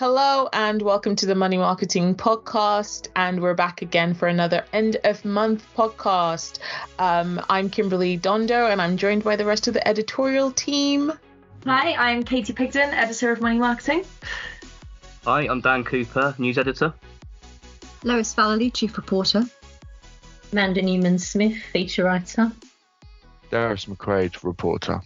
Hello and welcome to the Money Marketing Podcast, and we're back again for another end of month podcast. I'm Kimberly Dondo and I'm joined by the rest of the editorial team. Hi, I'm Katey Pigden, editor of Money Marketing. Hi, I'm Dan Cooper, news editor. Lois Vallely, chief reporter. Amanda Newman-Smith, feature writer. Darius McQuaid, reporter.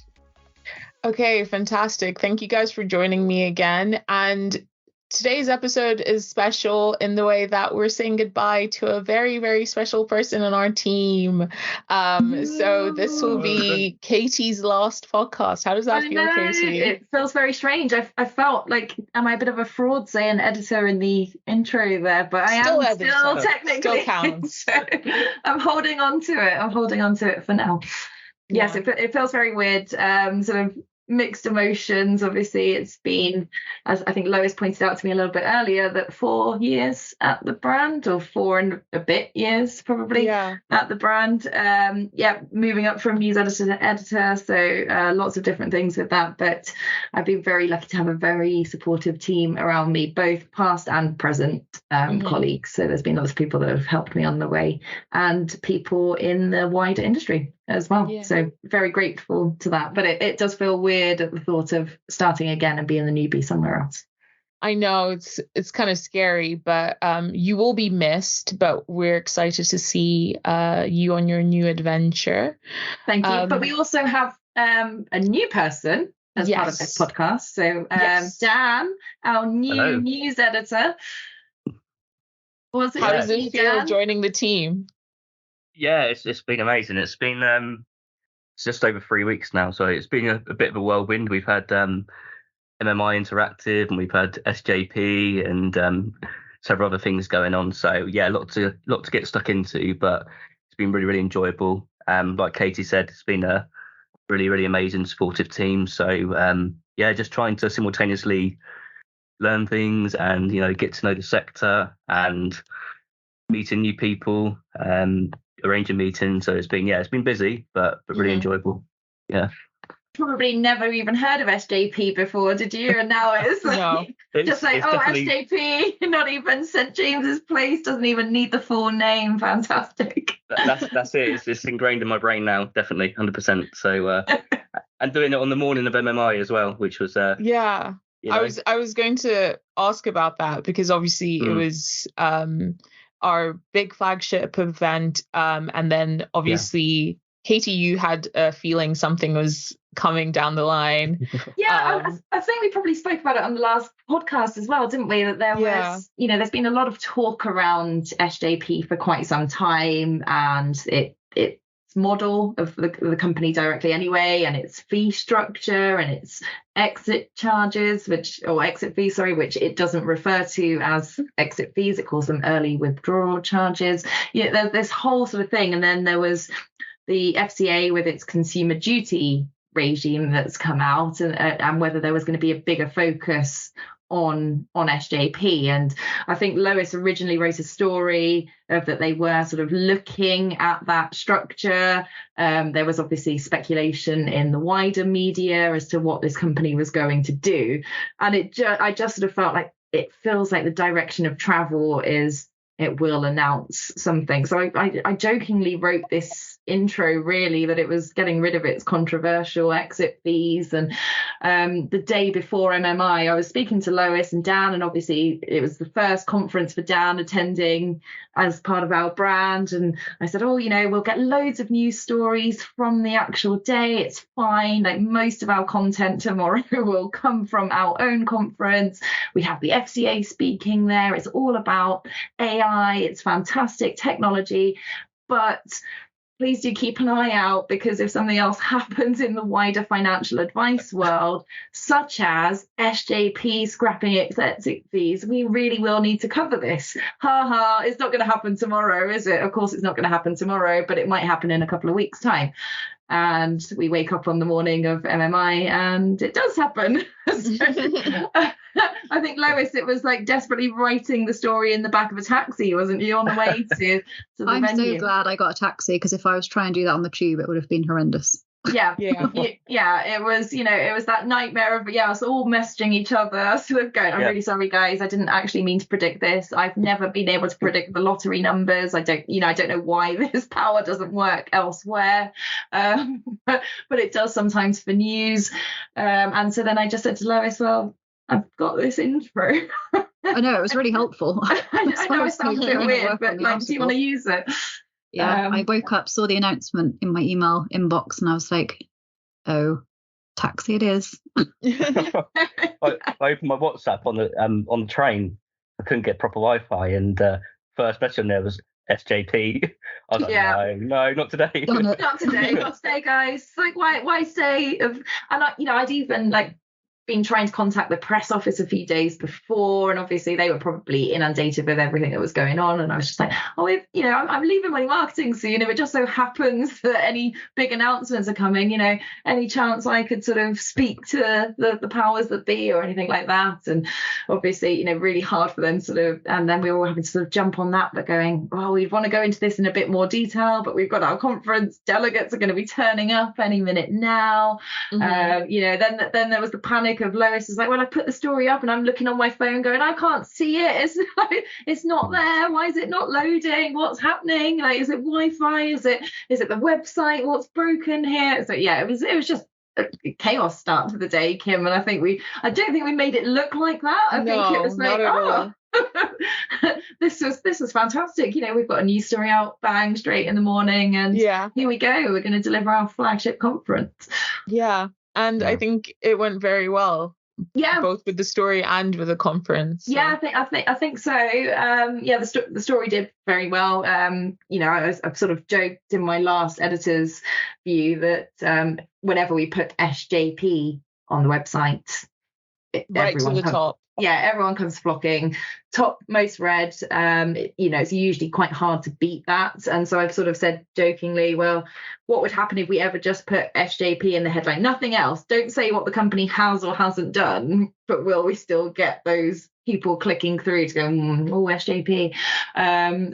Okay, fantastic. Thank you guys for joining me again. And today's episode is special in the way that we're saying goodbye to a very, very special person on our team. So this will be Katey's last podcast. How does that feel, Katey? It feels very strange. I felt like, am I a bit of a fraud saying editor in the intro there? But I am still technically. Still counts. So I'm holding on to it for now. Yeah. Yes, it feels very weird. Sort of mixed emotions. Obviously, it's been, as I think Lois pointed out to me a little bit earlier, that 4 years at the brand, or 4 and a bit years probably at the brand. Moving up from news editor to editor, so lots of different things with that. But I've been very lucky to have a very supportive team around me, both past and present colleagues. So there's been lots of people that have helped me on the way, and people in the wider industry as well. Yeah. So very grateful to that. But it does feel weird at the thought of starting again and being the newbie somewhere else. I know it's kind of scary, but you will be missed, but we're excited to see you on your new adventure. Thank you. But we also have a new person as part of this podcast. So Dan, our new news editor. How does it feel joining the team? Yeah, it's been amazing. It's been it's just over 3 weeks now, so it's been a bit of a whirlwind. We've had MMI Interactive, and we've had SJP, and several other things going on. So yeah, a lot to get stuck into, but it's been really, really enjoyable. Like Katey said, it's been a really, really amazing, supportive team. So just trying to simultaneously learn things and get to know the sector and meeting new people. Arranging meetings, so it's been busy but really enjoyable. Probably never even heard of SJP before, did you? And now it's like SJP, not even St James's Place, doesn't even need the full name. Fantastic. That's it. It's ingrained in my brain now, definitely 100%. So and doing it on the morning of MMI as well, which was I was going to ask about that, because obviously it was our big flagship event, and then obviously Katey, you had a feeling something was coming down the line. I think we probably spoke about it on the last podcast as well, didn't we, that there was there's been a lot of talk around SJP for quite some time, and its model of the company directly anyway, and its fee structure and its exit charges, which it doesn't refer to as exit fees, it calls them early withdrawal charges. There's this whole sort of thing. And then there was the FCA with its consumer duty regime that's come out, and whether there was going to be a bigger focus on SJP. And I think Lois originally wrote a story of that they were sort of looking at that structure. There was obviously speculation in the wider media as to what this company was going to do, and I just sort of felt like it feels like the direction of travel is it will announce something. So I jokingly wrote this intro, really, that it was getting rid of its controversial exit fees. And the day before MMI, I was speaking to Lois and Dan, and obviously it was the first conference for Dan attending as part of our brand. And I said, we'll get loads of news stories from the actual day. It's fine. Like, most of our content tomorrow will come from our own conference. We have the FCA speaking there. It's all about AI. It's fantastic technology. But please do keep an eye out, because if something else happens in the wider financial advice world, such as SJP scrapping its exit fees, we really will need to cover this. It's not going to happen tomorrow, is it? Of course it's not going to happen tomorrow, but it might happen in a couple of weeks' time. And we wake up on the morning of MMI and it does happen. I think, Lois, it was like desperately writing the story in the back of a taxi, wasn't you, on the way to the I'm venue? so glad I got a taxi, because if I was trying to do that on the tube, it would have been horrendous. Yeah. Yeah. Yeah, it was, it was that nightmare of us all messaging each other, sort of going, I'm really sorry guys, I didn't actually mean to predict this. I've never been able to predict the lottery numbers. I don't know why this power doesn't work elsewhere. But it does sometimes for news. And so then I just said to Lois, well, I've got this intro. I know, it was really helpful. I know it sounds a bit weird, but do you want to use it? Yeah, I woke up, saw the announcement in my email inbox, and I was like, oh, taxi it is. I opened my WhatsApp on the train. I couldn't get proper Wi-Fi, and first message on there was SJP. I was like, no, not today. Not today, guys. Like, why say? And I'd even been trying to contact the press office a few days before, and obviously they were probably inundated with everything that was going on, and I was just like, I'm leaving my marketing soon. If it just so happens that any big announcements are coming, any chance I could sort of speak to the powers that be or anything like that. And obviously, really hard for them and then we were all having to sort of jump on that, but going, well, we'd want to go into this in a bit more detail, but we've got our conference, delegates are going to be turning up any minute now. Mm-hmm. Then there was the panic of Lois is like, well, I put the story up and I'm looking on my phone going, I can't see it. It's not there. Why is it not loading? What's happening? Is it Wi-Fi? Is it the website? What's broken here? So it was just a chaos start to the day, Kim. And I don't think we made it look like that. I think it was like, this was fantastic. We've got a news story out, bang, straight in the morning, and here we go. We're going to deliver our flagship conference. Yeah. And I think it went very well. Yeah, both with the story and with the conference. So. Yeah, I think so. The story did very well. I've sort of joked in my last editor's view that whenever we put SJP on the website, right to the top. Yeah, everyone comes flocking. Top most read. It's usually quite hard to beat that. And so I've sort of said jokingly, well, what would happen if we ever just put SJP in the headline? Nothing else. Don't say what the company has or hasn't done, but will we still get those people clicking through to go, SJP?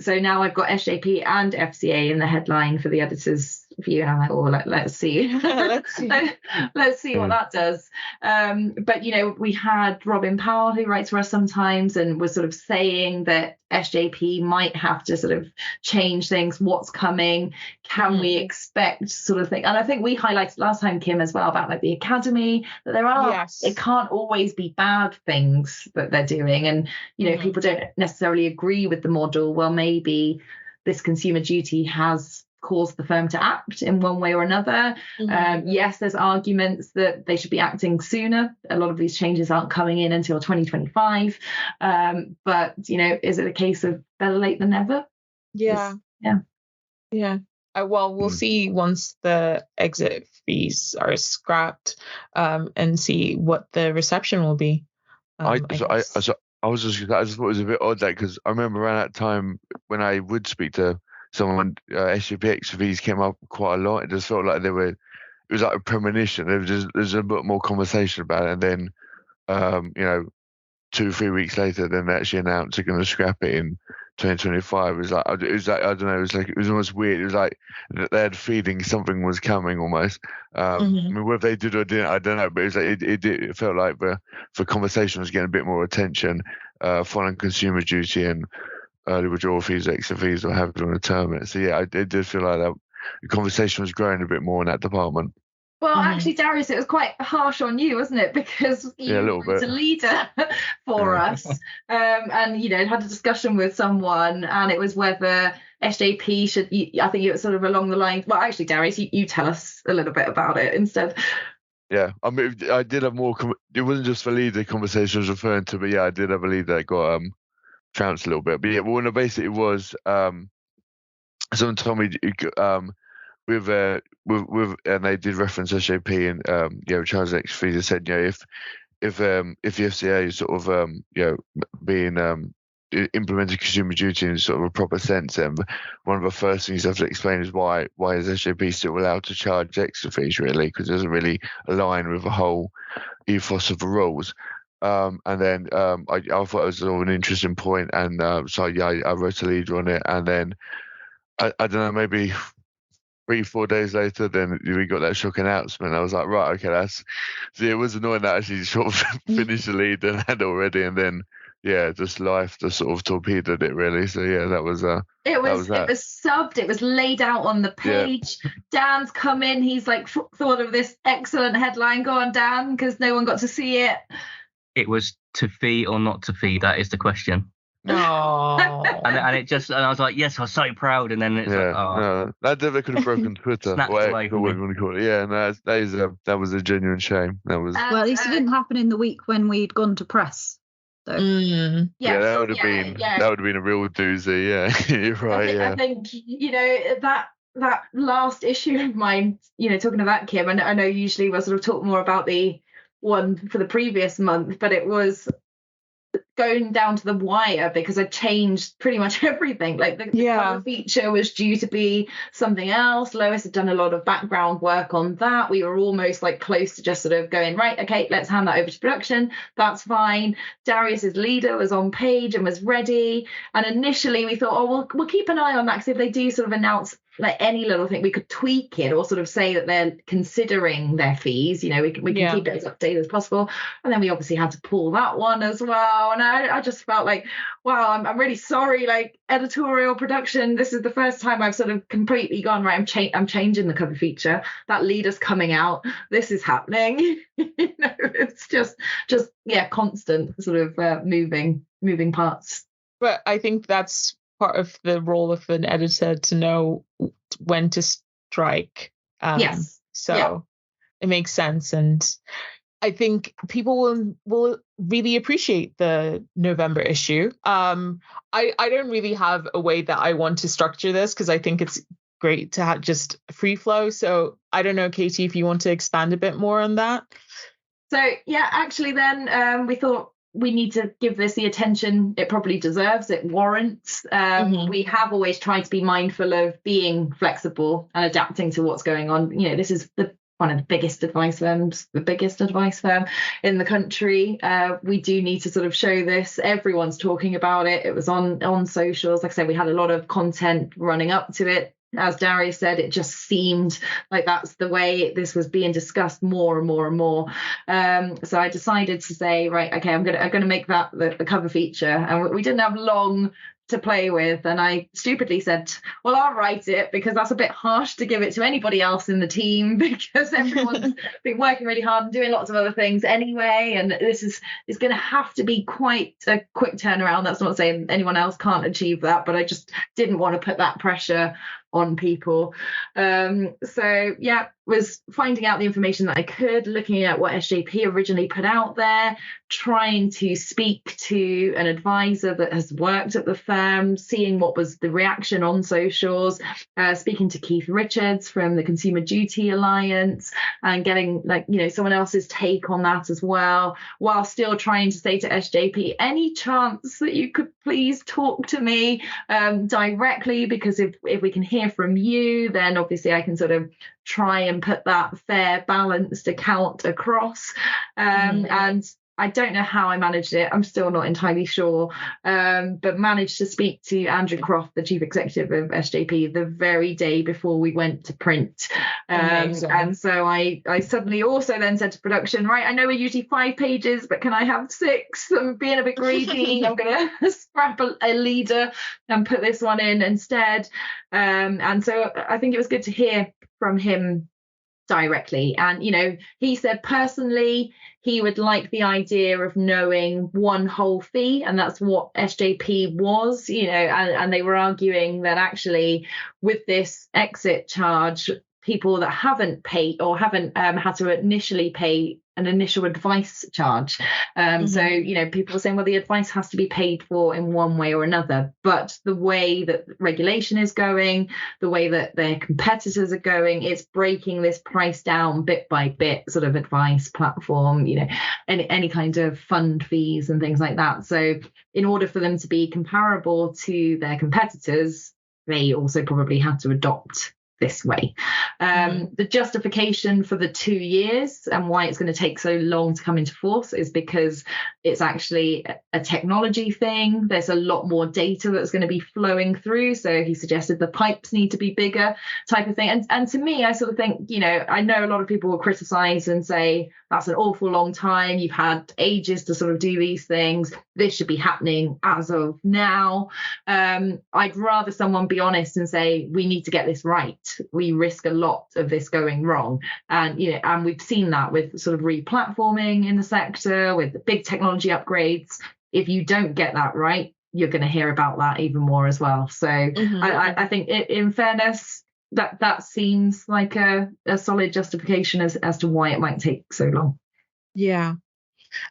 So now I've got SJP and FCA in the headline for the editor's view, and I'm like, let's see. let's see what that does. But we had Robin Powell, who writes for us sometimes, and was sort of saying that SJP might have to sort of change things. What's coming? Can we expect sort of thing? And I think we highlighted last time, Kim, as well, about the academy, that there are, it can't always be bad things that they're doing. And, people don't necessarily agree with the model. Well, maybe this consumer duty has caused the firm to act in one way or another. Yes, there's arguments that they should be acting sooner. A lot of these changes aren't coming in until 2025. But, is it a case of better late than never? Yeah. Well, we'll see once the exit fees are scrapped and see what the reception will be. I just thought it was a bit odd because I remember around that time when I would speak to someone, SGPX fees came up quite a lot. It just felt like it was like a premonition. There's a bit more conversation about it, and then 2-3 weeks later, then they actually announced they're going to scrap it in 2025. It was like I don't know. It was almost weird. It was like they had a feeling something was coming almost. I mean, whether they did or didn't, I don't know. But it was like it felt like the conversation was getting a bit more attention following consumer duty and early withdrawal fees, exit fees, or however you want to term it. So yeah, it did feel like that the conversation was growing a bit more in that department. Well, actually, Darius, it was quite harsh on you, wasn't it? Because you were a leader for us, and had a discussion with someone, and it was whether SJP should. I think it was sort of along the lines. Well, actually, Darius, you tell us a little bit about it instead. Yeah, I mean, I did have more. It wasn't just the leader conversation I was referring to, but yeah, I did have a leader that got trounced a little bit. But yeah, well, basically it was someone told me with and they did reference SJP and Charles X fees said if the FCA is sort of being implemented consumer duty in sort of a proper sense, then one of the first things you have to explain is why is SJP still allowed to charge extra fees, really, because it doesn't really align with the whole ethos of the rules. And then I thought it was sort of an interesting point, and so I wrote a leader on it, and then I don't know, maybe 3-4 days later, then we got that shock announcement. I was like, right, okay, it was annoying that actually sort of finished the lead and had already, and then just life just sort of torpedoed it really. So that was it was subbed, it was laid out on the page. Dan's come in, he's like thought of this excellent headline. Go on, Dan, because no one got to see it. It was to fee or not to fee, that is the question. Oh. and I was like, yes, I was so proud, and then it's that could have broken Twitter. Snapped away from me. That was a genuine shame. That was well, at least it didn't happen in the week when we'd gone to press. So. That would have been a real doozy. Yeah, you're right. I think that last issue of mine, talking about Kim, I know usually we'll sort of talk more about the one for the previous month, but it was going down to the wire because I changed pretty much everything. Like the cover feature was due to be something else. Lois had done a lot of background work on that. We were almost like close to just sort of going, right, okay, let's hand that over to production. That's fine. Darius's leader was on page and was ready. And initially we thought, we'll keep an eye on that, because if they do sort of announce like any little thing, we could tweak it or sort of say that they're considering their fees. We can keep it as updated as possible. And then we obviously had to pull that one as well. And I just felt like, wow, I'm really sorry. Like editorial production, this is the first time I've sort of completely gone, right, I'm changing the cover feature. That leader's coming out. This is happening. It's just constant sort of moving parts. But I think that's part of the role of an editor, to know when to strike. Yes. So it makes sense. And I think people will really appreciate the November issue. I don't really have a way that I want to structure this, because I think it's great to have just free flow. So I don't know, Katey, if you want to expand a bit more on that. So actually then we thought we need to give this the attention it probably deserves, it warrants. We have always tried to be mindful of being flexible and adapting to what's going on. This is one of the biggest advice firms, the biggest advice firm in the country. We do need to sort of show this. Everyone's talking about it. It was on socials. Like I said, we had a lot of content running up to it. As Darius said, it just seemed like that's the way this was being discussed more and more and more. So I decided to say, right, okay, I'm gonna make that the cover feature. And we didn't have long to play with, and I stupidly said, well, I'll write it, because that's a bit harsh to give it to anybody else in the team, because everyone's been working really hard and doing lots of other things anyway, and this is going to have to be quite a quick turnaround. That's not saying anyone else can't achieve that, but I just didn't want to put that pressure on people. Was finding out the information that I could, looking at what SJP originally put out there, trying to speak to an advisor that has worked at the firm, seeing what was the reaction on socials, speaking to Keith Richards from the Consumer Duty Alliance, and getting someone else's take on that as well, while still trying to say to SJP, any chance that you could please talk to me directly, because if we can hear from you, then obviously I can sort of try and put that fair, balanced account across. And I don't know how I managed it. I'm still not entirely sure, but managed to speak to Andrew Croft, the chief executive of SJP, the very day before we went to print. And so I suddenly also then said to production, right, I know we're usually 5 pages, but can I have 6? I'm being a bit greedy. I'm going to scrap a leader and put this one in instead. And so I think it was good to hear from him directly. And he said personally he would like the idea of knowing one whole fee, and that's what SJP was, and they were arguing that actually with this exit charge, people that haven't paid or haven't had to initially pay an initial advice charge. So, people were saying, well, the advice has to be paid for in one way or another. But the way that regulation is going, the way that their competitors are going, it's breaking this price down bit by bit, sort of advice platform, any kind of fund fees and things like that. So in order for them to be comparable to their competitors, they also probably had to adopt this way. The justification for the 2 years and why it's going to take so long to come into force is because it's actually a technology thing. There's a lot more data that's going to be flowing through. So he suggested the pipes need to be bigger, type of thing. And to me, I sort of think, I know a lot of people will criticize and say that's an awful long time. You've had ages to sort of do these things. This should be happening as of now. I'd rather someone be honest and say we need to get this right. We risk a lot of this going wrong, and we've seen that with sort of re-platforming in the sector, with the big technology upgrades. If you don't get that right, you're going to hear about that even more as well. So I think in fairness, that seems like a solid justification as to why it might take so long. Yeah.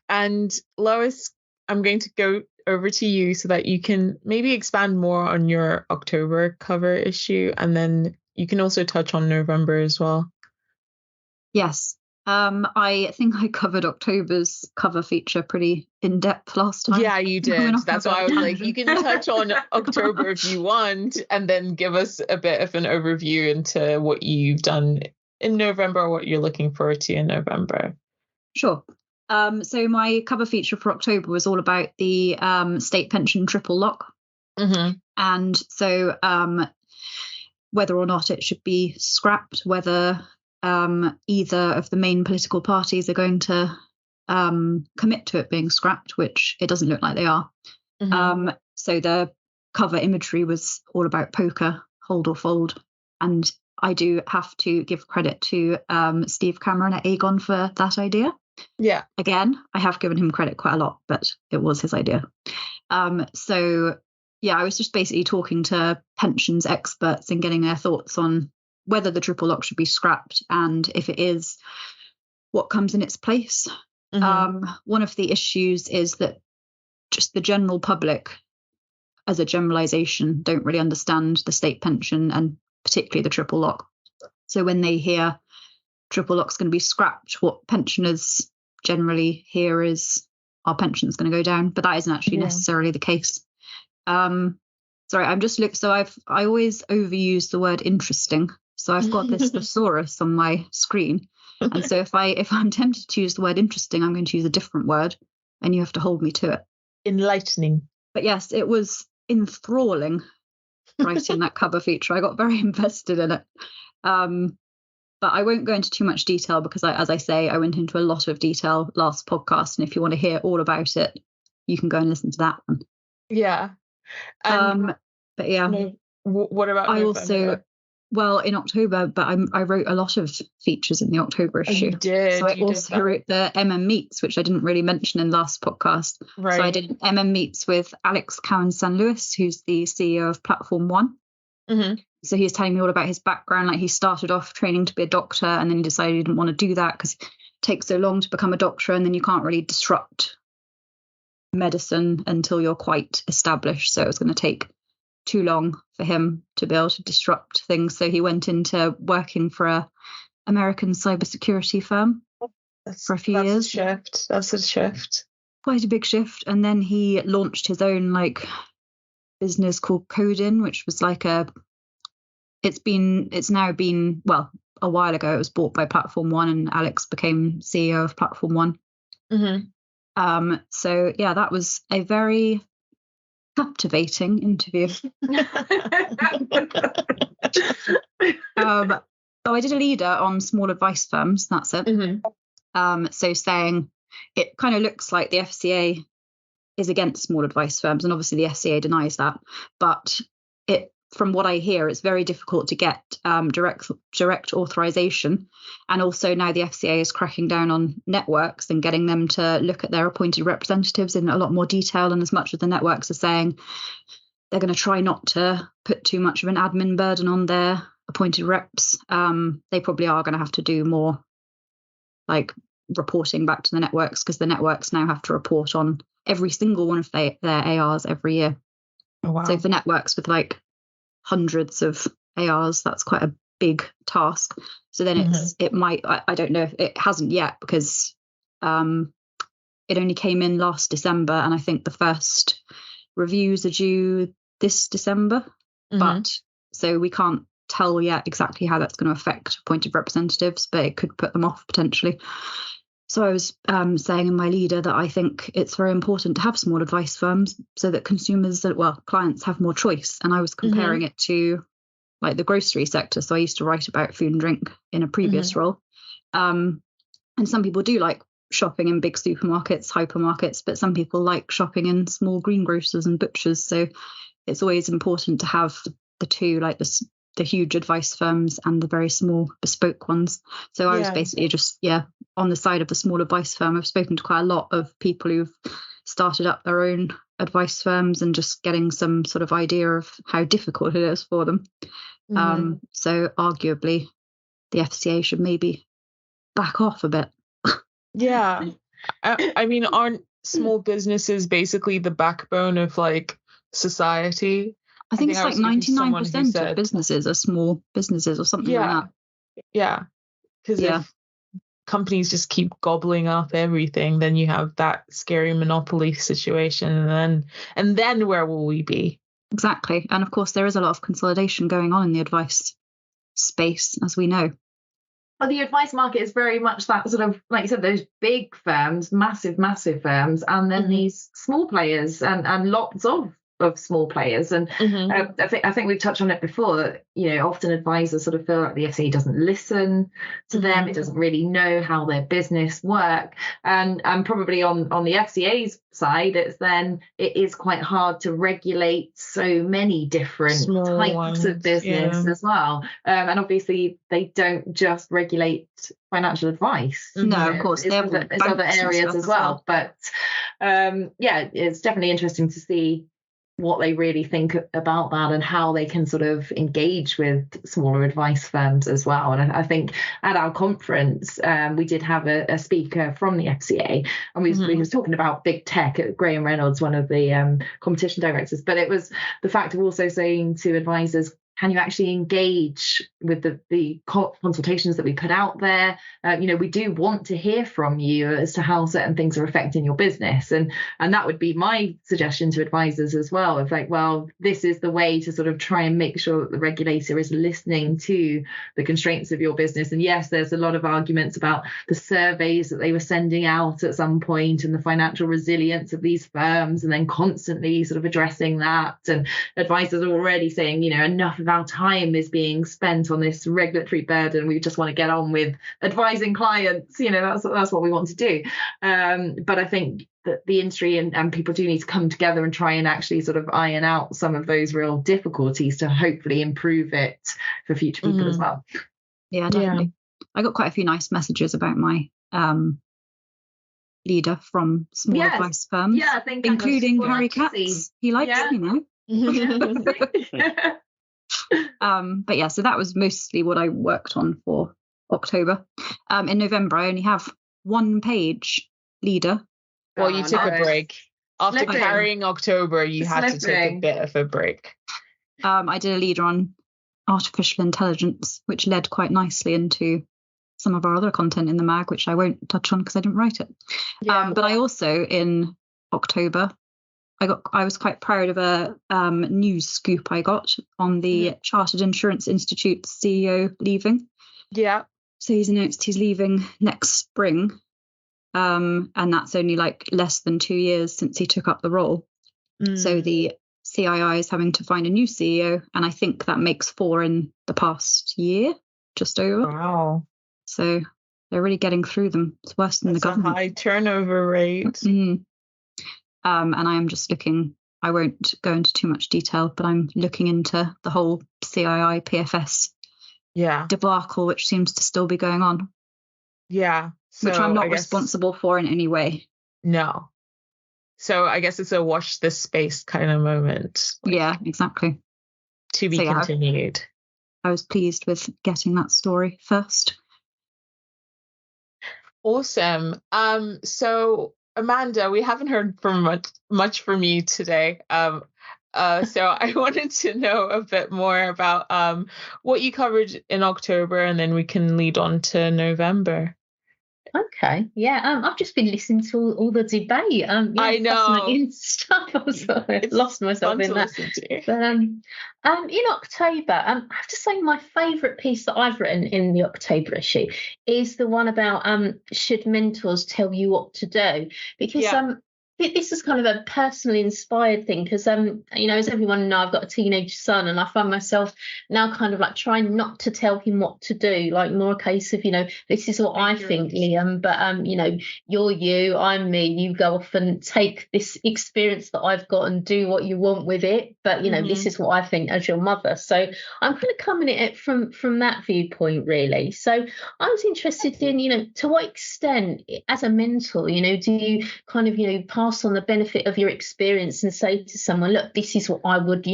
And Lois, I'm going to go over to you so that you can maybe expand more on your October cover issue, and then you can also touch on November as well. Yes. I think I covered October's cover feature pretty in depth last time. Yeah, you did. That's why I was like, you can touch on October if you want, and then give us a bit of an overview into what you've done in November, or what you're looking forward to in November. Sure. So my cover feature for October was all about the state pension triple lock. And so whether or not it should be scrapped, whether either of the main political parties are going to commit to it being scrapped, which it doesn't look like they are. So the cover imagery was all about poker, hold or fold. And I do have to give credit to Steve Cameron at Aegon for that idea. Yeah. Again, I have given him credit quite a lot, but it was his idea. So yeah, I was just basically talking to pensions experts and getting their thoughts on whether the triple lock should be scrapped, and if it is, what comes in its place. One of the issues is that just the general public, as a generalization, don't really understand the state pension and particularly the triple lock. So when they hear triple lock's going to be scrapped, what pensioners generally hear is our pension's going to go down, but that isn't actually necessarily the case. Sorry, I'm just so I always overuse the word interesting. So I've got this thesaurus on my screen, and so if I'm tempted to use the word interesting, I'm going to use a different word, and you have to hold me to it. Enlightening. But yes, it was enthralling writing that cover feature. I got very invested in it. But I won't go into too much detail because, as I say, I went into a lot of detail last podcast. And if you want to hear all about it, you can go and listen to that one. Yeah. But yeah. What about I November? also, well, in October, but I wrote a lot of features in the October issue. You did. So I also wrote the Meets, which I didn't really mention in last podcast. Right. So I did Meets with Alex Cowan-San Lewis, who's the CEO of Platform One. So he was telling me all about his background. Like, he started off training to be a doctor, and then he decided he didn't want to do that because it takes so long to become a doctor, and then you can't really disrupt medicine until you're quite established. So it was going to take too long for him to be able to disrupt things. So he went into working for a American cybersecurity firm for a few years. That's a shift. Quite a big shift. And then he launched his own business called Codin, which was it's now been a while ago it was bought by Platform One, and Alex became CEO of Platform One. So yeah, that was a very captivating interview. So I did a leader on small advice firms. That's it. So saying it kind of looks like the FCA is against small advice firms, and obviously the FCA denies that, but from what I hear, it's very difficult to get direct authorization. And also now the FCA is cracking down on networks and getting them to look at their appointed representatives in a lot more detail. And as much as the networks are saying they're going to try not to put too much of an admin burden on their appointed reps, they probably are going to have to do more reporting back to the networks, because the networks now have to report on every single one of their ARs every year. Oh, wow. So for networks with hundreds of ARs, that's quite a big task. So then it might, I don't know if it hasn't yet, because it only came in last December, and I think the first reviews are due this December. But so we can't tell yet exactly how that's going to affect appointed representatives, but it could put them off potentially. So I was saying in my leader that I think it's very important to have small advice firms so that clients have more choice. And I was comparing it to like the grocery sector. So I used to write about food and drink in a previous role. And some people do like shopping in big supermarkets, hypermarkets, but some people like shopping in small greengrocers and butchers. So it's always important to have the two, like the huge advice firms and the very small bespoke ones. So I was basically just on the side of the small advice firm. I've spoken to quite a lot of people who've started up their own advice firms and just getting some sort of idea of how difficult it is for them. So arguably the FCA should maybe back off a bit. I mean, aren't small businesses basically the backbone of like society? I think it's like 99% of businesses are small businesses or something like that. Because if companies just keep gobbling up everything, then you have that scary monopoly situation, and then where will we be? Exactly. And of course there is a lot of consolidation going on in the advice space, as we know. Well, the advice market is very much that sort of, like you said, those big firms, massive firms, and then these small players and lots of small players. And I think we've touched on it before that, often advisors sort of feel like the FCA doesn't listen to them. It doesn't really know how their business work. And probably on the FCA's side, it is quite hard to regulate so many different types of business as well. And obviously they don't just regulate financial advice. No, of course, it's other areas as well. But it's definitely interesting to see what they really think about that and how they can sort of engage with smaller advice firms as well. And I think at our conference, we did have a speaker from the FCA, and we was talking about big tech. Graham Reynolds, one of the competition directors, but it was the fact of also saying to advisors, can you actually engage with the consultations that we put out there? We do want to hear from you as to how certain things are affecting your business. And that would be my suggestion to advisors as well, of like, well, this is the way to sort of try and make sure that the regulator is listening to the constraints of your business. And yes, there's a lot of arguments about the surveys that they were sending out at some point and the financial resilience of these firms, and then constantly sort of addressing that. And advisors are already saying, enough of our time is being spent on this regulatory burden. We just want to get on with advising clients. That's what we want to do. But I think that the industry and people do need to come together and try and actually sort of iron out some of those real difficulties to hopefully improve it for future people as well. Yeah, definitely. I got quite a few nice messages about my leader from small advice firms. Yeah, I think including Harry Katz. He likes me now. But yeah, so that was mostly what I worked on for October. In November, I only have 1 page leader. Well, you took a break. After carrying October, you had to take a bit of a break. I did a leader on artificial intelligence, which led quite nicely into some of our other content in the mag, which I won't touch on because I didn't write it. But I also, in October, I was quite proud of a news scoop I got on the Chartered Insurance Institute CEO leaving. Yeah. So he's announced he's leaving next spring. And that's only like less than 2 years since he took up the role. So the CII is having to find a new CEO, and I think that makes 4 in the past year, just over. Wow. So they're really getting through them. It's worse than the government. A high turnover rate. And I'm just looking, I won't go into too much detail, but I'm looking into the whole CII PFS debacle, which seems to still be going on. Yeah. So which I'm not responsible for in any way. No. So I guess it's a watch this space kind of moment. Yeah, exactly. To be continued. I was pleased with getting that story first. Awesome. So Amanda, we haven't heard from much from you today. So I wanted to know a bit more about what you covered in October, and then we can lead on to November, Okay, yeah. I've just been listening to all the debate. Yeah, I know. fascinating stuff. I was lost myself in that. But in October, I have to say my favourite piece that I've written in the October issue is the one about should mentors tell you what to do? Because this is kind of a personally inspired thing because, as everyone knows, I've got a teenage son and I find myself now kind of like trying not to tell him what to do, like more a case of, this is what I think, Liam, but, you're you, I'm me, you go off and take this experience that I've got and do what you want with it. But, this is what I think as your mother. So I'm kind of coming at it from that viewpoint, really. So I was interested in, to what extent as a mentor, do you kind of, pass on the benefit of your experience and say to someone, look, this is what I would,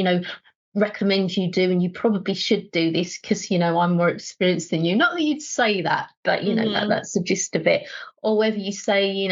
recommend you do, and you probably should do this because, I'm more experienced than you. Not that you'd say that, but, that's the gist of it. Or whether you say, you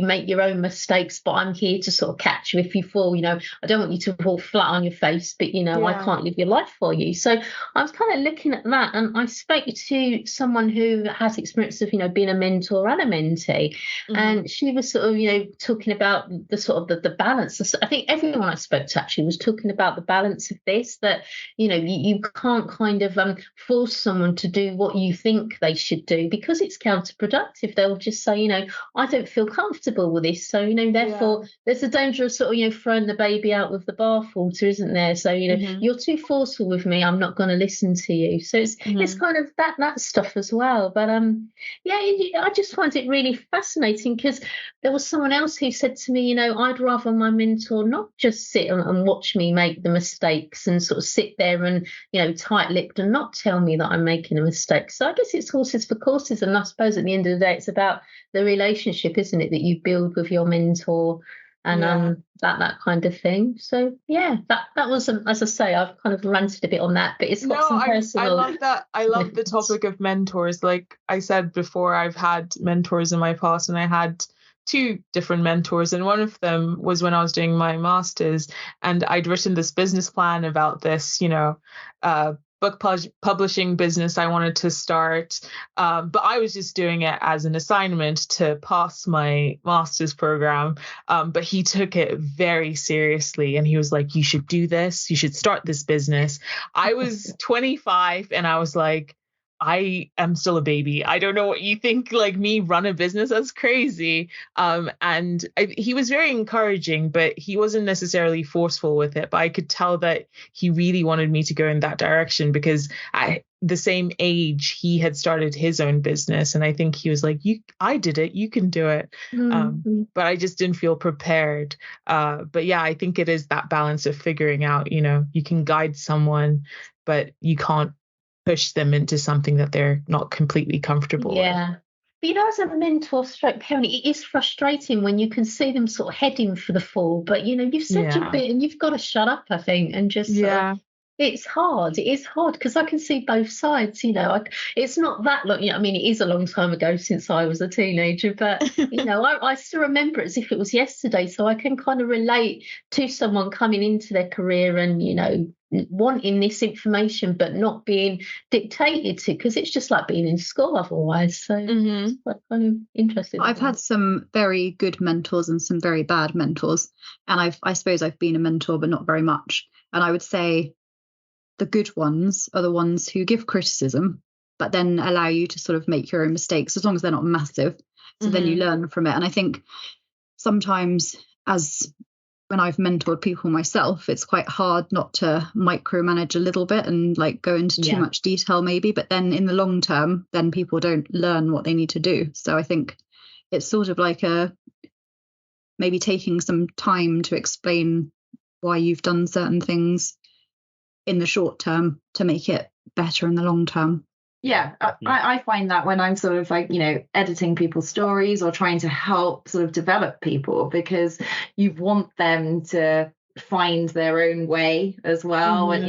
make your own mistakes, but I'm here to sort of catch you if you fall. I don't want you to fall flat on your face, but, I can't live your life for you. So I was kind of looking at that, and I spoke to someone who has experience of, being a mentor and a mentee, and she was sort of, talking about the sort of the balance. I think everyone I spoke to actually was talking about the balance of this, that, you can't kind of force someone to do what you think they should do because it's counterproductive. They'll just say, I don't feel comfortable with this. So, therefore, there's a danger of sort of, throwing the baby out with the bathwater, isn't there? So, you're too forceful with me. I'm not going to listen to you. So it's kind of that stuff as well. But I just find it really fascinating because there was someone else who said to me, I'd rather my mentor not just sit and watch me make the mistakes and sort of sit there and, tight-lipped and not tell me that I'm making a mistake. So I guess it's horses for courses. And I suppose at the end of the day, it's about the relationship, isn't it, that you build with your mentor and that kind of thing. So that was as I say, I've kind of ranted a bit on that, but it's got some personal. I love that. I love the topic of mentors. Like I said before, I've had mentors in my past, and I had 2 different mentors, and one of them was when I was doing my master's, and I'd written this business plan about this, book publishing business I wanted to start, but I was just doing it as an assignment to pass my master's program, but he took it very seriously, and he was like, you should do this, you should start this business. I was 25 and I was like, I am still a baby. I don't know what you think, like me run a business. That's crazy. He was very encouraging, but he wasn't necessarily forceful with it. But I could tell that he really wanted me to go in that direction because at the same age, he had started his own business. And I think he was like, I did it. You can do it. But I just didn't feel prepared. But yeah, I think it is that balance of figuring out, you can guide someone, but you can't push them into something that they're not completely comfortable with. But as a mentor stroke parent, it is frustrating when you can see them sort of heading for the fall, but you've said your bit and you've got to shut up, I think, and just it's hard. It is hard because I can see both sides. It's not that long. It is a long time ago since I was a teenager, but I still remember it as if it was yesterday. So I can kind of relate to someone coming into their career and wanting this information but not being dictated to, because it's just like being in school otherwise. So it's quite kind of interesting. I've had some very good mentors and some very bad mentors, and I suppose I've been a mentor but not very much. And I would say the good ones are the ones who give criticism but then allow you to sort of make your own mistakes, as long as they're not massive. So then you learn from it. And I think sometimes, as when I've mentored people myself, it's quite hard not to micromanage a little bit and like go into too much detail maybe, but then in the long term, then people don't learn what they need to do. So I think it's sort of like maybe taking some time to explain why you've done certain things in the short term to make it better in the long term. I find that when I'm sort of like, editing people's stories or trying to help sort of develop people, because you want them to find their own way as well. And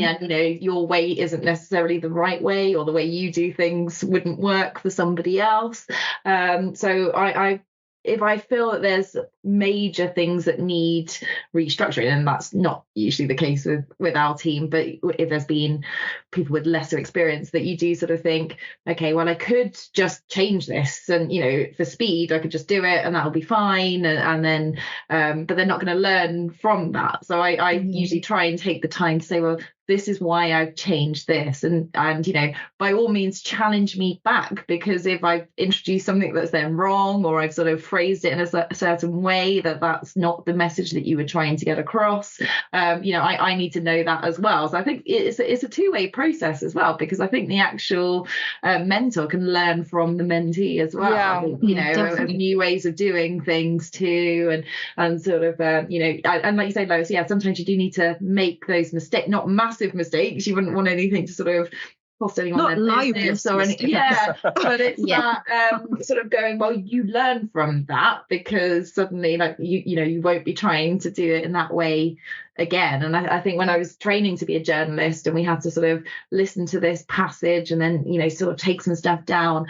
your way isn't necessarily the right way, or the way you do things wouldn't work for somebody else. So I if I feel that there's major things that need restructuring, and that's not usually the case with our team, but if there's been people with lesser experience, that you do sort of think, okay, well, I could just change this, and for speed I could just do it and that'll be fine, and then but they're not going to learn from that. So I usually try and take the time to say, well, this is why I've changed this, and by all means challenge me back, because if I've introduced something that's then wrong, or I've sort of phrased it in a certain way that's not the message that you were trying to get across, I need to know that as well. So I think it's a two-way process as well, because I think the actual mentor can learn from the mentee as well. New ways of doing things too, and sort of and like you say, Lois, sometimes you do need to make those mistakes, not massive mistakes. You wouldn't want anything to sort of cost anyone their business or anything. But it's that sort of going, well, you learn from that, because suddenly you won't be trying to do it in that way again. And I think when I was training to be a journalist, and we had to sort of listen to this passage and then sort of take some stuff down,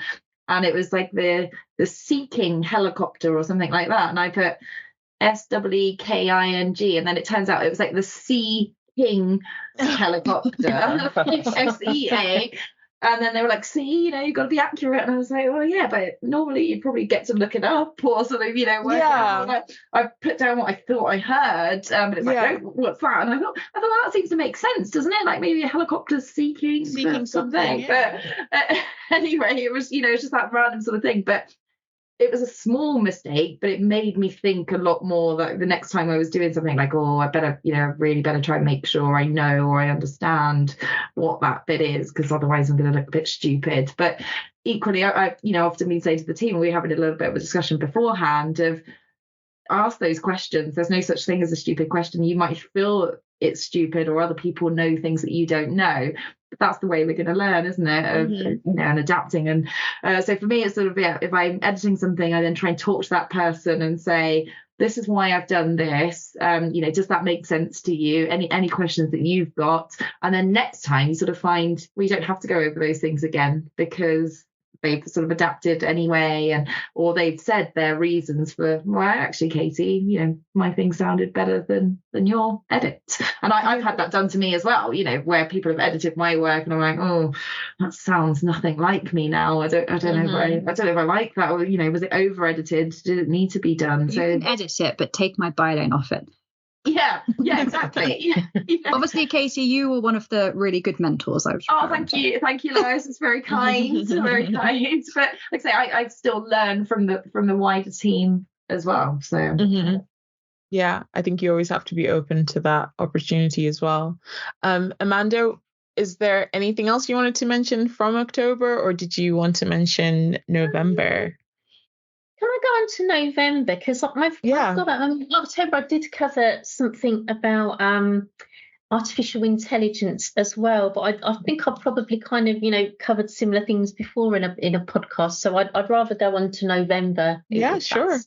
and it was like the seeking helicopter or something like that, and I put SWKING, and then it turns out it was like the Sea-King helicopter, SEA. And then they were like, see, you've got to be accurate. And I was like, well, yeah, but normally you'd probably get to look it up, or sort of, work out. I put down what I thought I heard, but it's like, oh, what's that? And I thought, well, that seems to make sense, doesn't it? Like maybe a helicopter's seeking something. Yeah. But anyway, it was, it's just that random sort of thing. But it was a small mistake, but it made me think a lot more that the next time I was doing something, like, oh, I better, really better try and make sure I know or I understand what that bit is, because otherwise I'm going to look a bit stupid. But equally, I often been saying to the team, we're having a little bit of a discussion beforehand of, ask those questions. There's no such thing as a stupid question. You might feel it's stupid, or other people know things that you don't know. But that's the way we're going to learn, isn't it? And adapting. And so for me, it's sort of, if I'm editing something, I then try and talk to that person and say, this is why I've done this. Does that make sense to you? Any questions that you've got? And then next time you sort of find we don't have to go over those things again, because they've sort of adapted anyway, or they've said their reasons for, well, actually, Katey, my thing sounded better than your edit. And I've had that done to me as well, where people have edited my work and I'm like, oh, that sounds nothing like me now. I don't know if I like that, or was it over edited? Did it need to be done? You can edit it, but take my byline off it. Yeah, exactly. Obviously, Katey, you were one of the really good mentors. Thank you, Lois. It's very kind, very kind. But like I say, I still learn from the wider team as well. So yeah, I think you always have to be open to that opportunity as well. Amanda, is there anything else you wanted to mention from October, or did you want to mention November? Can I go on to November? Because I've got October. I did cover something about artificial intelligence as well, but I think I've probably kind of covered similar things before in a podcast. So I'd rather go on to November. Yeah, sure.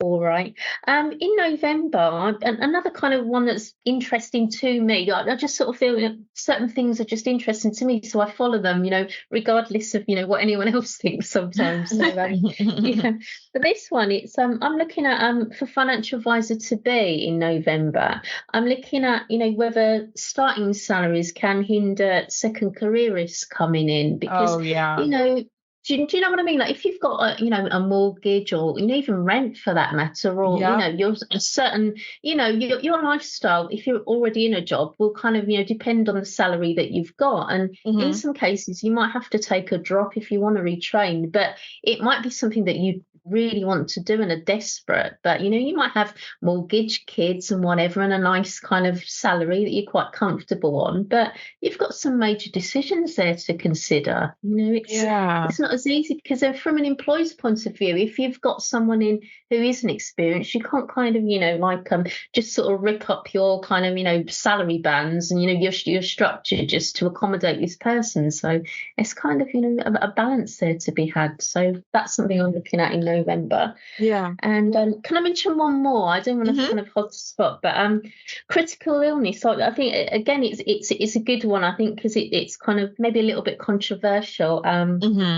All right. In November, another kind of one that's interesting to me. I just sort of feel certain things are just interesting to me, so I follow them, regardless of what anyone else thinks sometimes. So, but this one, it's I'm looking at for financial advisor to be in November. I'm looking at whether starting salaries can hinder second careerists coming in, because Do you know what I mean? Like if you've got a mortgage, or even rent for that matter, or you're a certain your lifestyle, if you're already in a job, will kind of depend on the salary that you've got, and in some cases you might have to take a drop if you want to retrain, but it might be something that you really want to do and are desperate, but you might have mortgage, kids and whatever, and a nice kind of salary that you're quite comfortable on, but you've got some major decisions there to consider. It's not as easy, because then from an employer's point of view, if you've got someone in who isn't experienced, you can't kind of just sort of rip up your kind of salary bands and your structure just to accommodate this person. So it's kind of a balance there to be had. So that's something I'm looking at in November. Yeah. And can I mention one more? I don't want to kind of hot spot, but critical illness. So I think again, it's a good one. I think because it's kind of maybe a little bit controversial.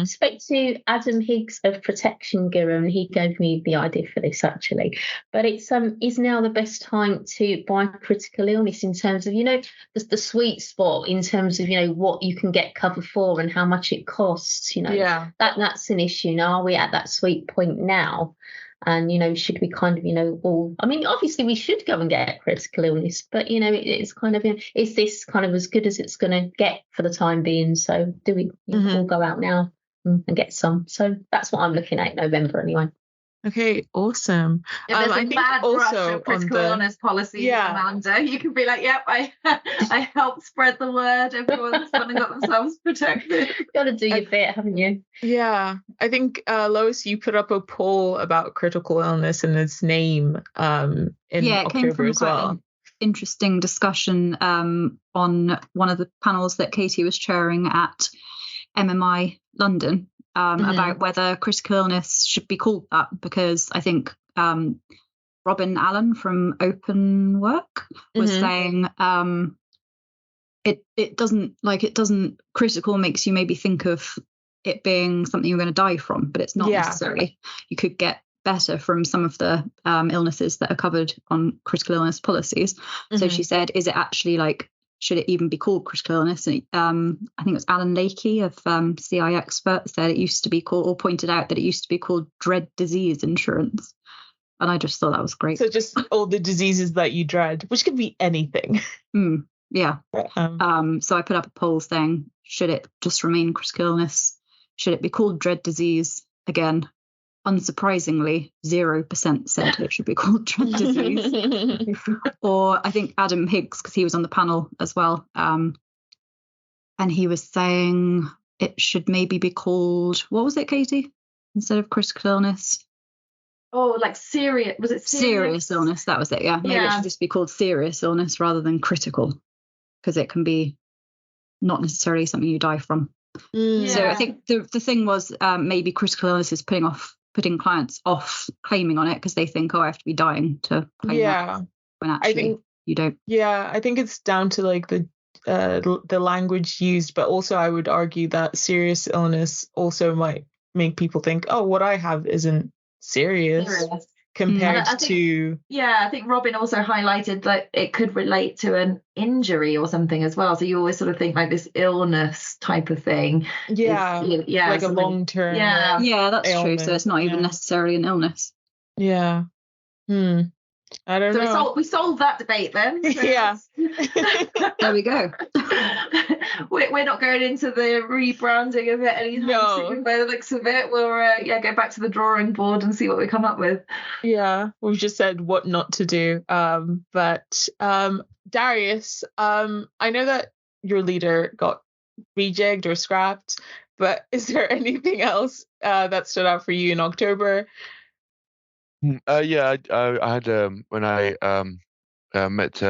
Spoke to Adam Higgs of Protection Guru, and he gave me the idea for this actually. But it's is now the best time to buy critical illness in terms of the sweet spot in terms of what you can get cover for and how much it costs. That's an issue. Now are we at that sweet point now? And should we kind of all? I mean, obviously we should go and get critical illness, but it's kind of is this kind of as good as it's going to get for the time being? So do we all go out now and get some? So that's what I'm looking at November anyway. Okay, awesome. If there's a mad rush of critical illness policies, Amanda, you can be like, yep, I helped spread the word. Everyone's gone and got themselves protected. Got to do your bit, haven't you? Yeah, I think Lois, you put up a poll about critical illness and its name in October as well. Interesting discussion on one of the panels that Katey was chairing at MMI London. About whether critical illness should be called that, because I think Robin Allen from Open Work was saying it doesn't critical makes you maybe think of it being something you're going to die from, but it's not necessarily. You could get better from some of the illnesses that are covered on critical illness policies. So she said, is it actually should it even be called critical illness? And I think it was Alan Lakey of CI Expert said it used to be called, or pointed out that it used to be called dread disease insurance. And I just thought that was great. So just all the diseases that you dread, which could be anything. Yeah. So I put up a poll saying, should it just remain critical illness? Should it be called dread disease? Again, unsurprisingly, 0% said it should be called dread disease. Or I think Adam Higgs, because he was on the panel as well, and he was saying it should maybe be called, what was it, Katey, instead of critical illness? Oh, like serious, was it serious illness? That was it, yeah. Maybe it should just be called serious illness rather than critical, because it can be not necessarily something you die from. So I think the thing was maybe critical illness is putting clients off claiming on it because they think, I have to be dying to claim that, when actually you don't. I think it's down to the language used, but also I would argue that serious illness also might make people think, what I have isn't serious. compared to I think Robin also highlighted that it could relate to an injury or something as well, so you always sort of think this illness type of thing like a long-term that's ailment. True, so it's not even necessarily an illness. I don't know. We solved that debate then. So there we go. We're not going into the rebranding of it anytime soon. By the looks of it, we'll go back to the drawing board and see what we come up with. We've just said what not to do. But Darius, I know that your leader got rejigged or scrapped, but is there anything else that stood out for you in October? I had when I met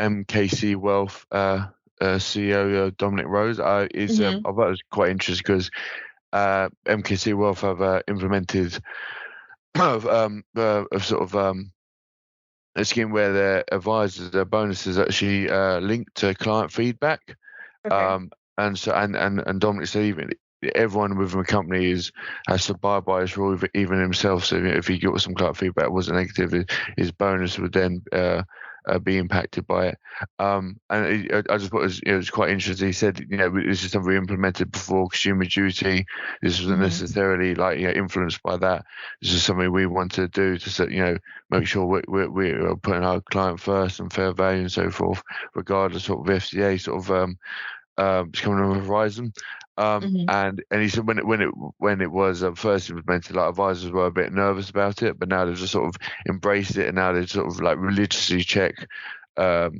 MKC Wealth CEO Dominic Rose. I thought it was quite interesting because MKC Wealth have implemented a scheme where their advisors, their bonuses actually linked to client feedback. And Dominic said even everyone within the company has to abide by this rule, even himself. So if he got some client feedback wasn't negative, his bonus would then be impacted by it. And I just thought it was quite interesting. He said, this is something we implemented before Consumer Duty. This wasn't necessarily influenced by that. This is something we want to do to make sure we're putting our client first and fair value and so forth, regardless of FCA coming on the horizon. And he said when it was first implemented, advisors were a bit nervous about it, but now they've just sort of embraced it, and now they sort of religiously check their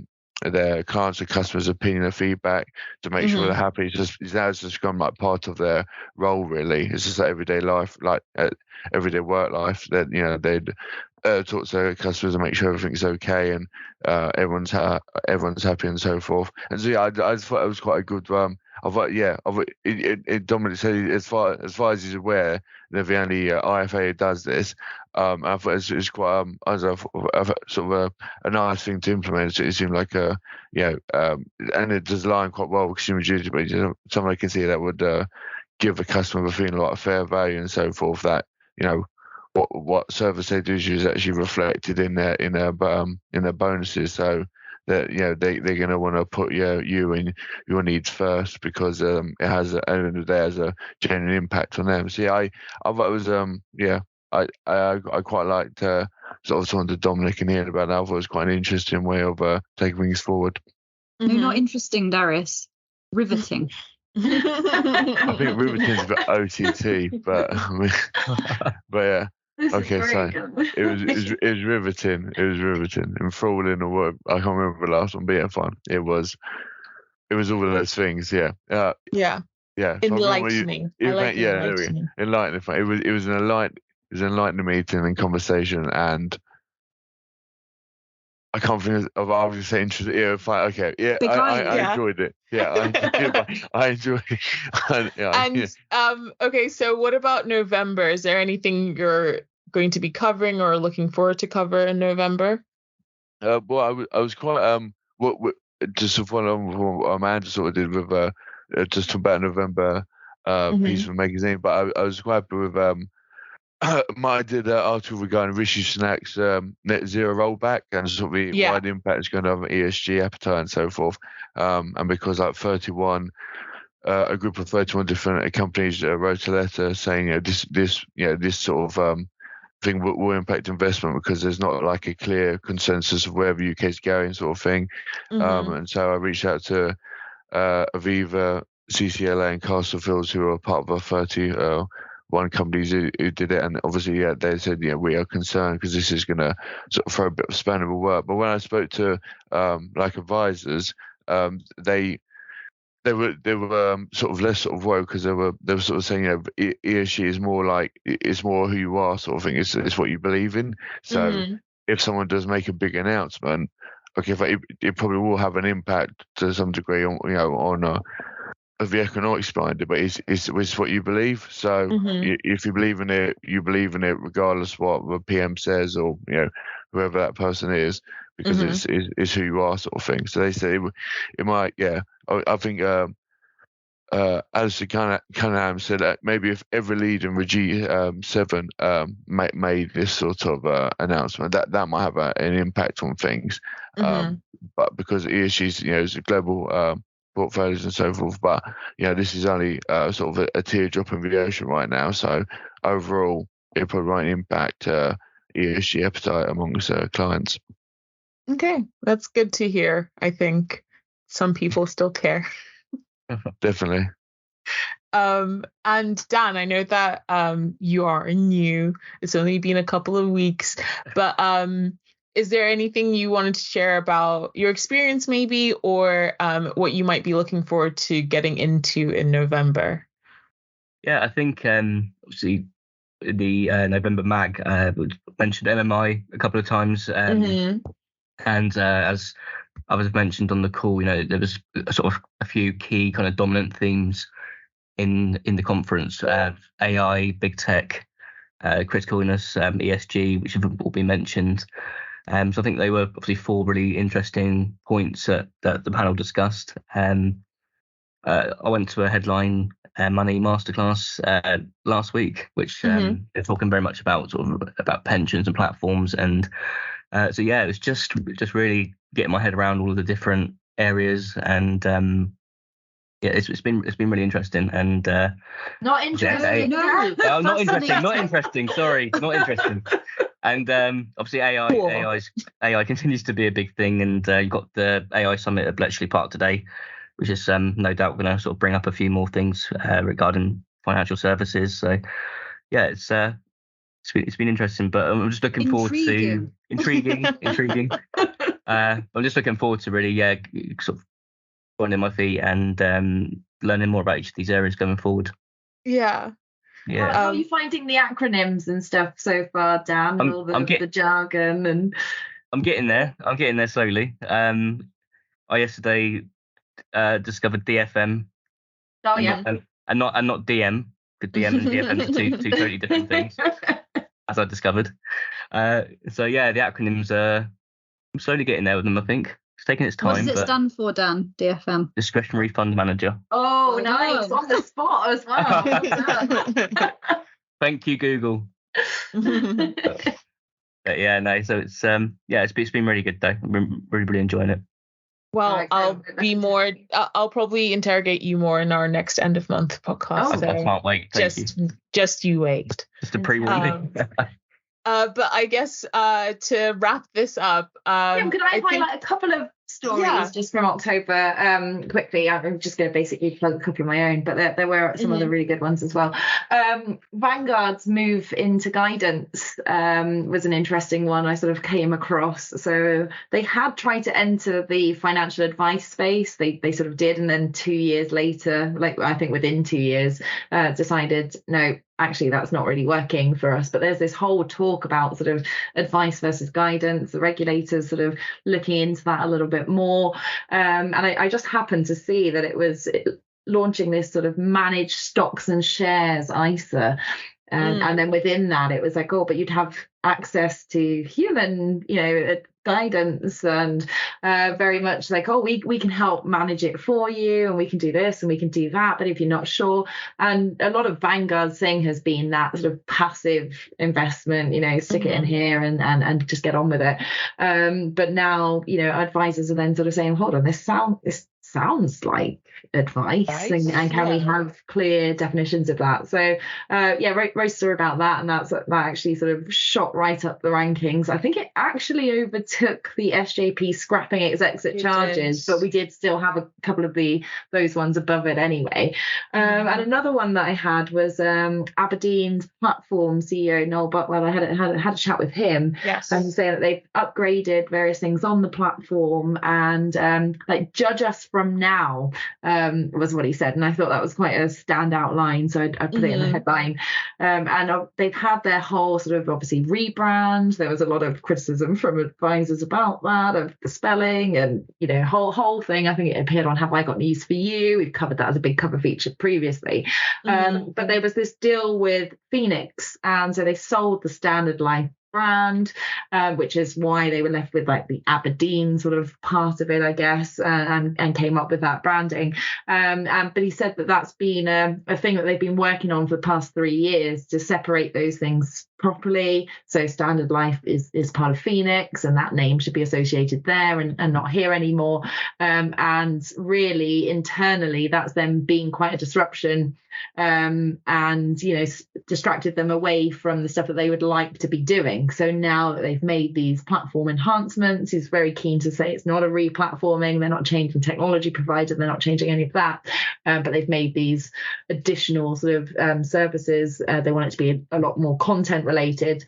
clients and customers' opinion and feedback to make sure they're happy. It's just become part of their role, really. It's just everyday life, everyday work life, that they'd talk to their customers and make sure everything's okay and everyone's happy and so forth. And so I just thought it was quite a good Dominic said as far as he's aware, they're the only IFA who does this. I thought it's quite sort of a nice thing to implement. It seemed like and it does align quite well with consumer duty, but something I can see that would give the customer a feeling like fair value and so forth. That what service they do is actually reflected in their bonuses. So that they're going to want to put you and your needs first, because it has at the end of the day has a genuine impact on them. So I thought it was I quite liked sort of talking to Dominic and hearing about that. I thought it was quite an interesting way of taking things forward. No, not interesting, Darius. Riveting. I think riveting's a bit OTT, but yeah. Okay, so it was riveting. It was riveting, enthralling, or what? I can't remember the last one, but yeah, fine. It was all of those things. Yeah. Yeah. Enlightening. Enlightening. It was an enlightening meeting and conversation, and I can't think of obviously interesting. Yeah, fine. Okay. Yeah, I enjoyed it. Yeah, I enjoyed it. Okay, so what about November? Is there anything you're going to be covering or looking forward to cover in November? Well, I was quite just to follow on what Amanda sort of did with just about November piece of the magazine, but I was quite happy with I did an article regarding Rishi Sunak's net zero rollback and sort of the wide impact it's going to have on ESG appetite and so forth. And because like a group of 31 different companies wrote a letter saying this sort of thing will impact investment, because there's not like a clear consensus of where the UK is going, sort of thing. And so I reached out to Aviva, CCLA, and Castlefields, who are part of the 31 companies who did it, and obviously they said we are concerned because this is going to sort of throw a bit of span of work. But when I spoke to like advisors, they were sort of less sort of woke, because they were sort of saying ESG is more like it's more who you are, sort of thing. It's what you believe in. So if someone does make a big announcement, okay, it probably will have an impact to some degree on of the economics behind it, but it's what you believe. So if you believe in it, you believe in it regardless what the PM says, or whoever that person is, because it's who you are, sort of thing. So they say it might, I think Alistair Cunningham said that maybe if every leader in the G7 made this sort of announcement, that might have an impact on things. But because ESG is a global portfolios and so forth, but this is only sort of a teardrop in the ocean right now. So overall, it probably won't impact ESG appetite amongst clients. Okay, that's good to hear. I think some people still care. Definitely. And Dan, I know that you are new. It's only been a couple of weeks, but is there anything you wanted to share about your experience maybe, or what you might be looking forward to getting into in November? Yeah, I think obviously the November mag mentioned MMI a couple of times. And as others mentioned on the call, there was sort of a few key kind of dominant themes in the conference: AI, big tech, critical illness, ESG, which have all been mentioned. So I think they were obviously four really interesting points that the panel discussed. I went to a headline money masterclass last week, which they're talking very much about about pensions and platforms, and so it was just really getting my head around all of the different areas, and it's been really interesting. And not interesting. Not interesting. Not interesting. Sorry, not interesting. And obviously AI continues to be a big thing, and you've got the AI summit at Bletchley Park today, which is no doubt going to sort of bring up a few more things regarding financial services. So it's been interesting, but I'm just looking forward to intriguing. I'm just looking forward to really sort of finding my feet and learning more about each of these areas going forward. Yeah. How are you finding the acronyms and stuff so far, Dan? And all the jargon and. I'm getting there slowly. I yesterday discovered DFM, Oh yeah. And not DM. The DM and DFM are two totally different things, as I discovered. So yeah, the acronyms I'm slowly getting there with them, I think. It's taking its time. What does it stand for, Dan? DFM? Discretionary Fund Manager. Oh, nice. On the spot as well. Thank you, Google. But yeah, no, so it's it's been really good though. I'm really enjoying it. Well, I'll probably interrogate you more in our next end of month podcast. I can't wait. Just you wait. Just a pre-warning. But I guess to wrap this up, could I highlight a couple of stories just from October quickly? I'm just going to basically plug a couple of my own, but there were some other really good ones as well. Vanguard's move into guidance was an interesting one I sort of came across. So they had tried to enter the financial advice space. They sort of did, and then 2 years later, like I think within 2 years, decided no, actually that's not really working for us. But there's this whole talk about sort of advice versus guidance, the regulators sort of looking into that a little bit more, and I just happened to see that it was launching this sort of managed stocks and shares ISA, and then within that it was like, oh, but you'd have access to human guidance, and very much like, oh, we can help manage it for you, and we can do this and we can do that, but if you're not sure. And a lot of Vanguard's thing has been that sort of passive investment, stick it in here and just get on with it, but now advisors are then sort of saying, hold on, this sounds like advice, and can we have clear definitions of that? So wrote a story about that, and that actually sort of shot right up the rankings. I think it actually overtook the SJP scrapping its exit charges, but we did still have a couple of those ones above it anyway. And another one that I had was Aberdeen's platform CEO Noel Buckwell. I had a chat with him, and saying that they've upgraded various things on the platform, and judge us from now, was what he said, and I thought that was quite a standout line, so I put it in the headline. And they've had their whole sort of obviously rebrand. There was a lot of criticism from advisors about that, of the spelling and whole thing. I think it appeared on Have I Got News for You. We've covered that as a big cover feature previously. But there was this deal with Phoenix, and so they sold the Standard Life brand, which is why they were left with like the Aberdeen sort of part of it, I guess, and came up with that branding. But he said that that's been a thing that they've been working on for the past 3 years, to separate those things properly. So Standard Life is part of Phoenix, and that name should be associated there and not here anymore. And really internally, that's then been quite a disruption, and distracted them away from the stuff that they would like to be doing. So now that they've made these platform enhancements, he's very keen to say it's not a re-platforming. They're not changing technology provider, they're not changing any of that, but they've made these additional sort of services. They want it to be a lot more content related.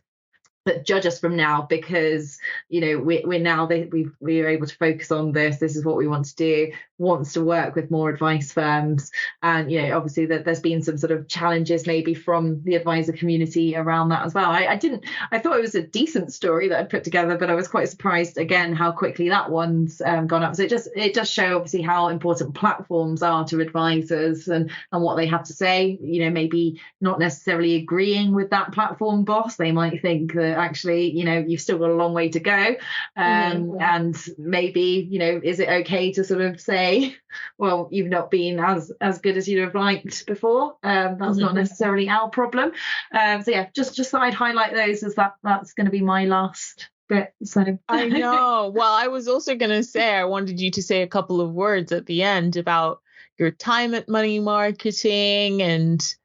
But judge us from now, because we're now we're able to focus on this. This is what we want to do. Wants to work with more advice firms, and obviously that there's been some sort of challenges maybe from the advisor community around that as well. I thought it was a decent story that I'd put together, but I was quite surprised again how quickly that one's gone up. So it does show obviously how important platforms are to advisors and what they have to say. Maybe not necessarily agreeing with that platform boss. They might think that actually you've still got a long way to go, and maybe is it okay to sort of say, well, you've not been as good as you'd have liked before. That's not necessarily our problem. So yeah, just thought I'd highlight those, as that's going to be my last bit. So I know. Well, I was also going to say, I wanted you to say a couple of words at the end about your time at Money Marketing, and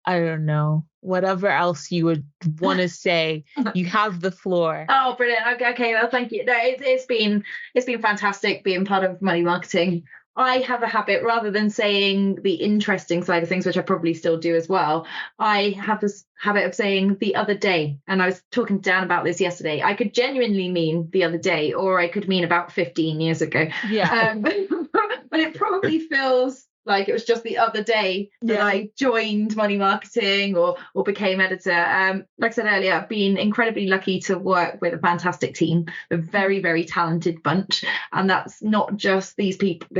I don't know, whatever else you would want to say. You have the floor. Oh, brilliant. Okay. Well, thank you. No, it's been fantastic being part of Money Marketing. I have a habit, rather than saying the interesting side of things, which I probably still do as well, I have this habit of saying the other day. And I was talking to Dan about this yesterday. I could genuinely mean the other day, or I could mean about 15 years ago. Yeah. But it probably feels like it was just the other day that I joined Money Marketing or became editor. Like I said earlier, I've been incredibly lucky to work with a fantastic team, a very, very talented bunch. And that's not just the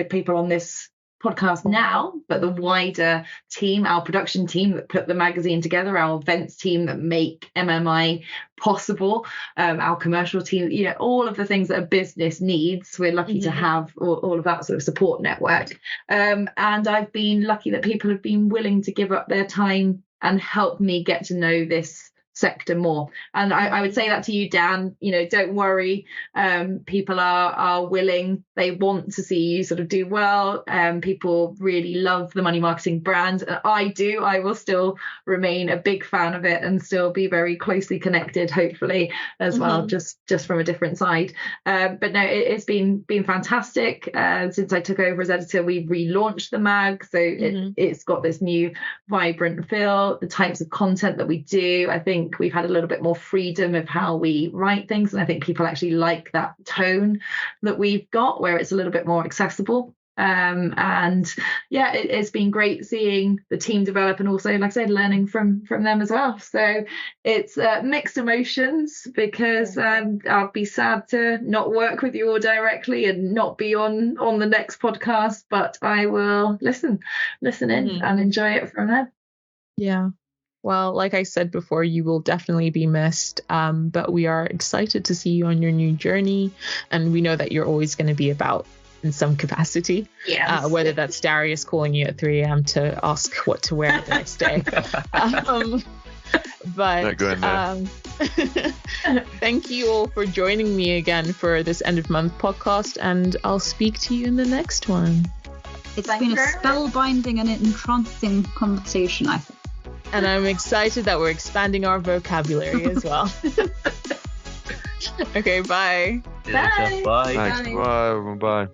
people on this podcast now, but the wider team, our production team that put the magazine together, our events team that make MMI possible, our commercial team, you know, all of the things that a business needs. We're lucky to have all of that sort of support network. And I've been lucky that people have been willing to give up their time and help me get to know this sector more. And I would say that to you, Dan, you know, don't worry. People are willing, they want to see you sort of do well. People really love the money marketing brand. I will still remain a big fan of it and still be very closely connected, hopefully, as well, just from a different side. But no, it's been fantastic. Since I took over as editor, we relaunched the mag, so it's got this new vibrant feel, the types of content that we do. I think we've had a little bit more freedom of how we write things, and I think people actually like that tone that we've got, where it's a little bit more accessible. And yeah, it's been great seeing the team develop, and also, like I said, learning from them as well. So it's mixed emotions, because I'll be sad to not work with you all directly and not be on the next podcast, but I will listen in and enjoy it from there. Yeah. Well, like I said before, you will definitely be missed, but we are excited to see you on your new journey, and we know that you're always going to be about in some capacity, whether that's Darius calling you at 3 a.m. to ask what to wear the next day. But thank you all for joining me again for this end of month podcast, and I'll speak to you in the next one. It's been a spellbinding and entrancing conversation, I think. And I'm excited that we're expanding our vocabulary as well. Okay, bye. Bye. Thanks. Bye. Bye.